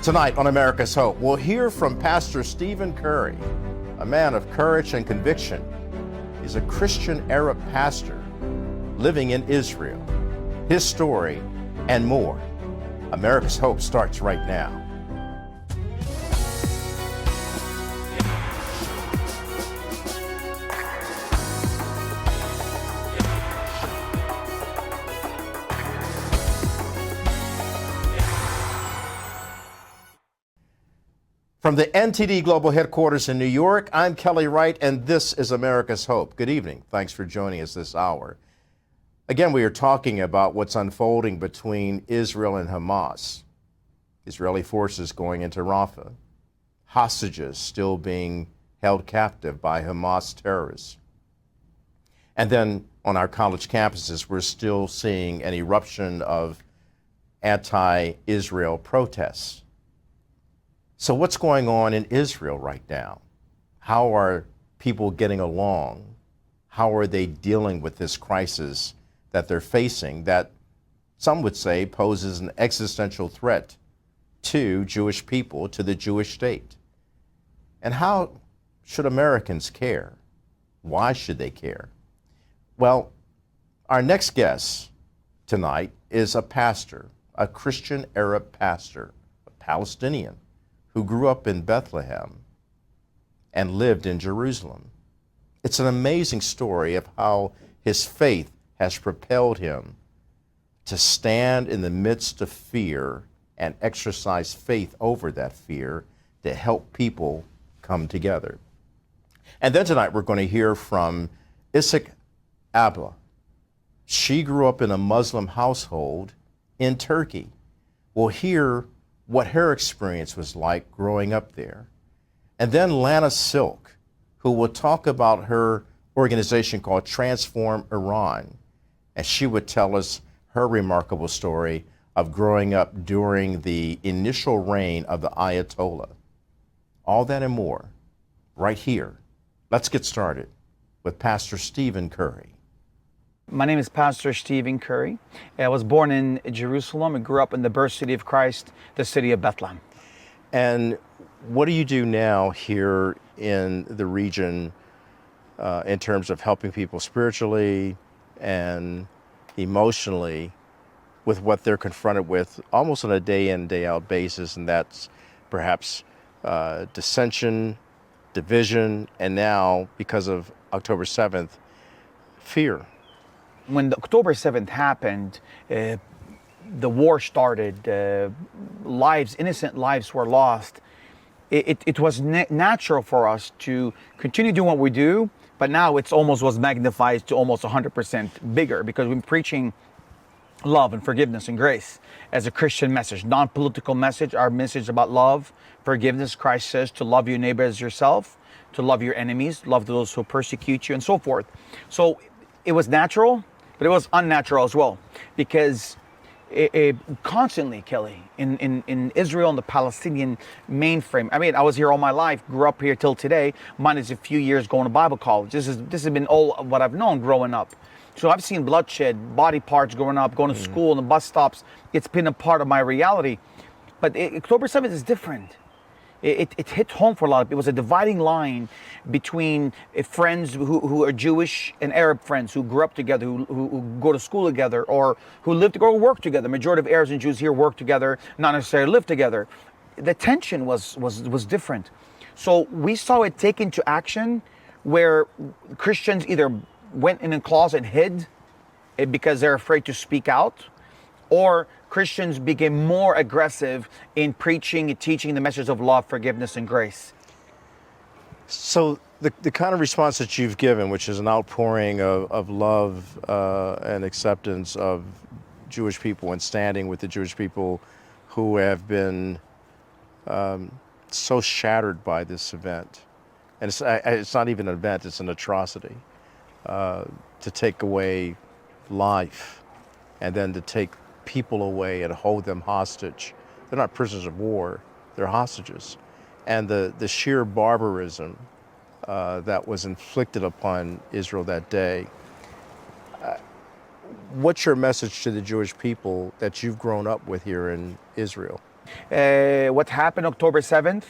Tonight on America's Hope, we'll hear from Pastor Steven Khoury, a man of courage and conviction. He's a Christian Arab pastor living in Israel. His story and more. America's Hope starts right now. From the NTD Global Headquarters in New York, I'm Kelly Wright, and this is America's Hope. Good evening. Thanks for joining us this hour. Again, we are talking about what's unfolding between Israel and Hamas. Israeli forces going into Rafah. Hostages still being held captive by Hamas terrorists. And then on our college campuses, we're still seeing an eruption of anti-Israel protests. So what's going on in Israel right now? How are people getting along? How are they dealing with this crisis that they're facing that some would say poses an existential threat to Jewish people, to the Jewish state? And how should Americans care? Why should they care? Well, our next guest tonight is a pastor, a Christian Arab pastor, a Palestinian, who grew up in Bethlehem and lived in Jerusalem. It's an amazing story of how his faith has propelled him to stand in the midst of fear and exercise faith over that fear to help people come together. And then tonight we're going to hear from Isik Abla. She grew up in a Muslim household in Turkey. We'll hear what her experience was like growing up there. And then Lana Silk, who will talk about her organization called Transform Iran. And she would tell us her remarkable story of growing up during the initial reign of the Ayatollah. All that and more right here. Let's get started with Pastor Steven Khoury. My name is Pastor Steven Khoury. I was born in Jerusalem and grew up in the birth city of Christ, the city of Bethlehem. And what do you do now here in the region in terms of helping people spiritually and emotionally with what they're confronted with almost on a day in, day out basis, and that's perhaps dissension, division, and now, because of October 7th, fear? When October 7th happened, the war started, innocent lives were lost. It was natural for us to continue doing what we do, but now it's almost was magnified to almost 100% bigger because we're preaching love and forgiveness and grace as a Christian message, non-political message, our message about love, forgiveness. Christ says to love your neighbor as yourself, to love your enemies, love those who persecute you, and so forth. So it was natural, but it was unnatural as well, because constantly, Kelly, in Israel and the Palestinian mainframe. I mean, I was here all my life, grew up here till today, minus a few years going to Bible college. This has been all of what I've known growing up. So I've seen bloodshed, body parts growing up, going to school, and the bus stops. It's been a part of my reality. But October 7th is different. It hit home for a lot of people. It was a dividing line between friends who are Jewish and Arab friends who grew up together, who go to school together, or who live to go work together. Majority of Arabs and Jews here work together, not necessarily live together. The tension was different. So we saw it take into action where Christians either went in a closet and hid because they're afraid to speak out, or Christians became more aggressive in preaching and teaching the message of love, forgiveness, and grace. So the kind of response that you've given, which is an outpouring of love and acceptance of Jewish people and standing with the Jewish people who have been so shattered by this event. And it's not even an event, it's an atrocity to take away life and then to take people away and hold them hostage. They're not prisoners of war, they're hostages. And the sheer barbarism that was inflicted upon Israel that day. What's your message to the Jewish people that you've grown up with here in Israel? What happened October 7th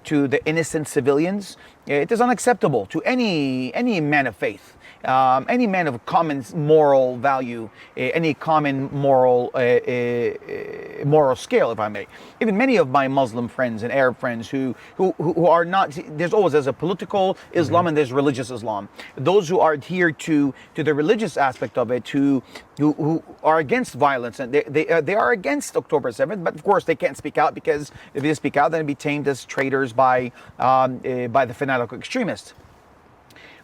to the innocent civilians, it is unacceptable to any man of faith, any man of common moral value, any common moral scale, if I may. Even many of my Muslim friends and Arab friends who are not, there's a political Islam and there's religious Islam. Those who are adhere to the religious aspect of it, who are against violence, and they are against October 7th, but of course they can't speak out, because if they speak out, then they'll be tamed as traitors by the fanatical extremists.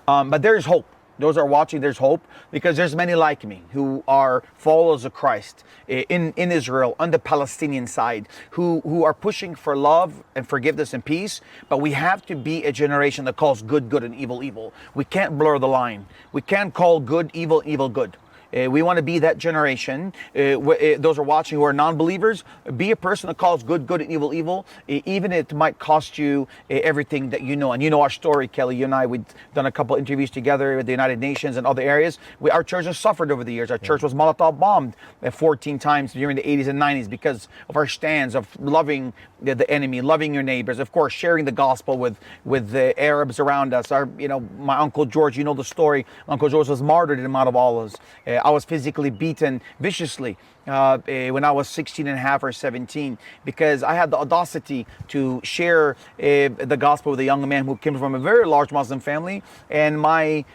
But there is hope. Those are watching, there's hope, because there's many like me who are followers of Christ in Israel, on the Palestinian side, who are pushing for love and forgiveness and peace. But we have to be a generation that calls good, good, and evil, evil. We can't blur the line. We can't call good, evil, evil, good. We want to be that generation. Those are watching who are non-believers. Be a person that calls good, good, and evil, evil. Even if it might cost you everything that you know. And you know our story, Kelly. You and I, we've done a couple interviews together with the United Nations and other areas. Our church has suffered over the years. Our church was Molotov bombed 14 times during the 80s and 90s because of our stands of loving the enemy, loving your neighbors, of course, sharing the gospel with the Arabs around us. My Uncle George, you know the story. Uncle George was martyred in Mount of Olives. I was physically beaten viciously when I was 16 and a half or 17, because I had the audacity to share the gospel with a young man who came from a very large Muslim family, and my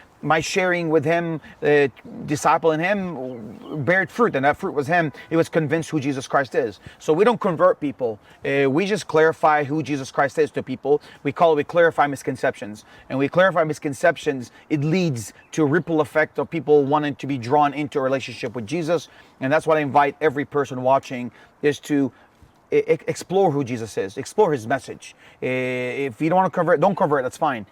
sharing with him, discipling him, bared fruit, and that fruit was him. He was convinced who Jesus Christ is. So we don't convert people. We just clarify who Jesus Christ is to people. We clarify misconceptions. And we clarify misconceptions, it leads to a ripple effect of people wanting to be drawn into a relationship with Jesus. And that's what I invite every person watching, is to explore who Jesus is, explore his message. If you don't want to convert, don't convert, that's fine.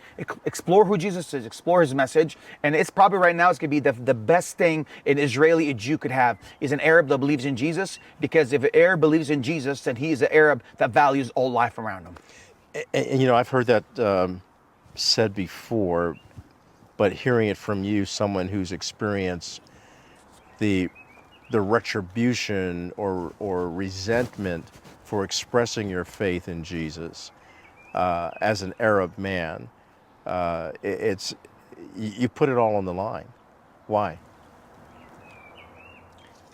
Explore who Jesus is, explore his message. And it's probably right now, it's going to be the best thing an Israeli, a Jew could have, is an Arab that believes in Jesus. Because if an Arab believes in Jesus, then he is an Arab that values all life around him. And you know, I've heard that said before, but hearing it from you, someone who's experienced the retribution or resentment for expressing your faith in Jesus as an Arab man, you put it all on the line. Why?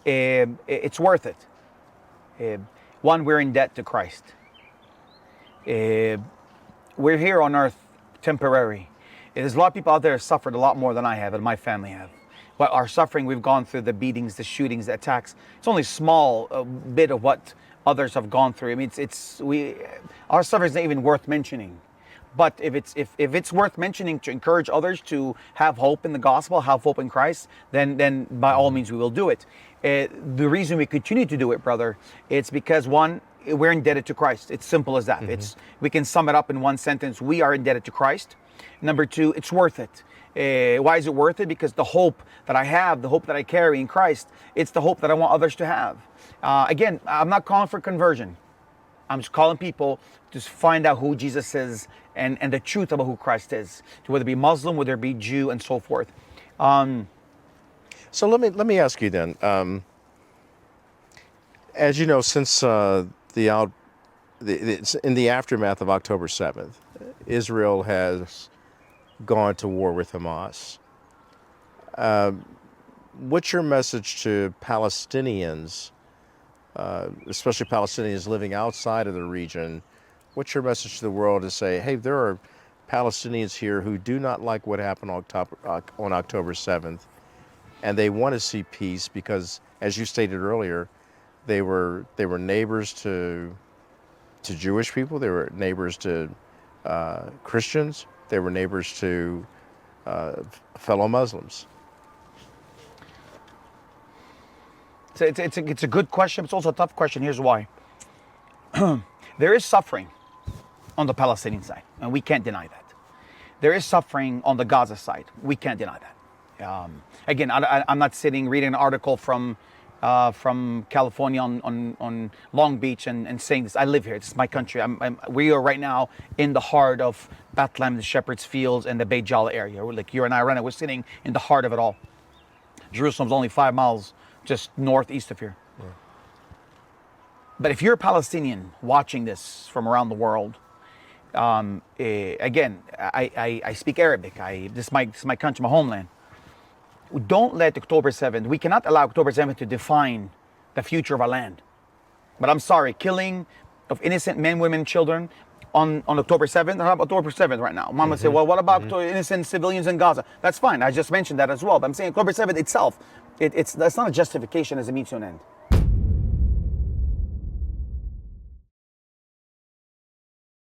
It's worth it. One, we're in debt to Christ. We're here on earth temporary. There's a lot of people out there that suffered a lot more than I have and my family have. But our suffering, we've gone through the beatings, the shootings, the attacks. It's only a small bit of what others have gone through. I mean, our suffering is not even worth mentioning. But if it's worth mentioning to encourage others to have hope in the gospel, have hope in Christ, then by all means we will do it. The reason we continue to do it, brother, it's because, one, we're indebted to Christ. It's simple as that. We can sum it up in one sentence: we are indebted to Christ. Number two, it's worth it. Why is it worth it? Because the hope that I have, the hope that I carry in Christ, it's the hope that I want others to have. Again, I'm not calling for conversion. I'm just calling people to find out who Jesus is and the truth about who Christ is, whether it be Muslim, whether it be Jew, and so forth. So let me ask you then. As you know, since in the aftermath of October 7th, Israel has gone to war with Hamas. What's your message to Palestinians, especially Palestinians living outside of the region? What's your message to the world to say, hey, there are Palestinians here who do not like what happened on October 7th, and they want to see peace because, as you stated earlier, they were neighbors to Jewish people, they were neighbors to Christians, they were neighbors to fellow Muslims. It's a good question. It's also a tough question. Here's why. There is suffering on the Palestinian side, and we can't deny that. There is suffering on the Gaza side. We can't deny that. Again, I'm not reading an article from California on Long Beach and saying this. I live here. This is my country. We are right now in the heart of Bethlehem, the Shepherd's Fields, and the Beit Jala area. We're like you and I right now. We're sitting in the heart of it all. Jerusalem's only 5 miles just northeast of here. But if you're a Palestinian watching this from around the world, again, I speak Arabic. This is my country, my homeland. Don't let October 7th, we cannot allow October 7th to define the future of our land. But I'm sorry, killing of innocent men, women, children on October 7th, how about October 7th right now? Mama say, well, what about innocent civilians in Gaza? That's fine, I just mentioned that as well. But I'm saying October 7th itself, that's not a justification as a means to an end.